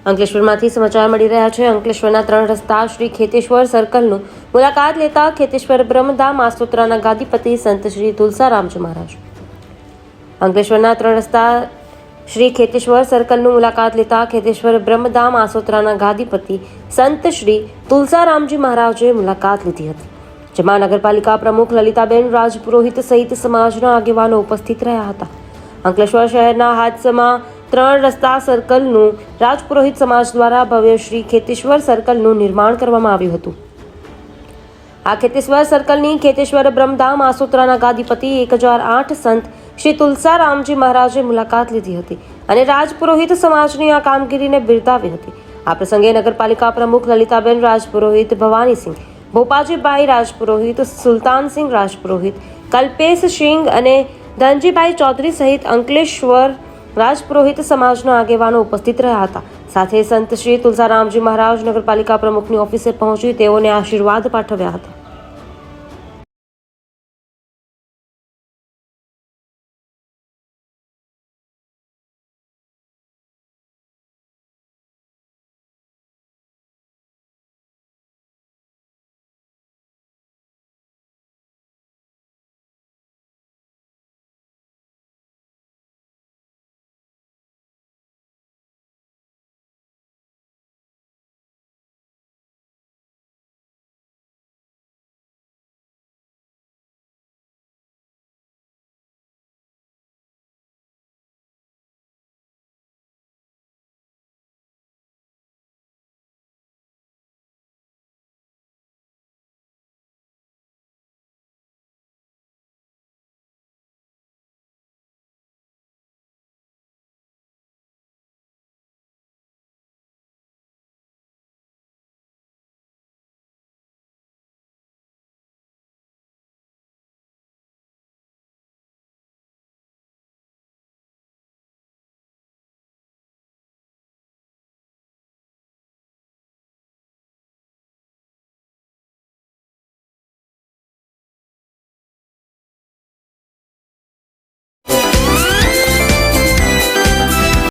અંકલેશ્વરમાંથી સમાચાર મળી રહ્યા છે. અંકલેશ્વરના 3 રસ્તા શ્રી ખેતેશ્વર સર્કલનું મુલાકાત લેતા ખેતેશ્વર બ્રહ્મધામ આસોત્રાના ગાદીપતિ સંત શ્રી તુલસારામજી મહારાજ. અંકલેશ્વરના 3 રસ્તા શ્રી ખેતેશ્વર સર્કલનું મુલાકાત લેતા ખેતેશ્વર બ્રહ્મધામ આસોત્રાના ગાદીપતિ સંત શ્રી તુલસારામજી મહારાજે મુલાકાત લીધી હતી, જેમાં નગરપાલિકા પ્રમુખ લલિતાબેન રાજપુરોહિત સહિત સમાજના આગેવાનો ઉપસ્થિત રહ્યા હતા. અંકલેશ્વર શહેરના હાથસમાં 3 રસ્તા સર્કલનું રાજપુરોહિત સમાજ દ્વારા ભવ્ય શ્રી ખેતેશ્વર સર્કલનું નિર્માણ કરવામાં આવ્યું હતું. આ ખેતેશ્વર સર્કલની ખેતેશ્વર બ્રહ્મધામ આસોત્રાના ગાદીપતિ 1008 સંત શ્રી તુલસારામજી મહારાજે મુલાકાત લીધી હતી અને રાજપુરોહિત સમાજની આ કામગીરીને બિરદાવી હતી. આ પ્રસંગે નગરપાલિકા પ્રમુખ લલિતાબેન રાજપુરોહિત, ભવાનીસિંહ, ભોપાજીભાઈ રાજપુરોહિત, સુલતાનસિંહ રાજપુરોહિત, કલ્પેશસિંહ અને ધનજીભાઈ ચૌધરી સહિત અંકલેશ્વર રાજપુરોહિત સમાજના આગેવાનો ઉપસ્થિત રહ્યા હતા. સાથે સંત શ્રી તુલસારામજી મહારાજ નગરપાલિકા પ્રમુખની ઓફિસે પહોંચી તેઓને આશીર્વાદ પાઠવ્યા હતા.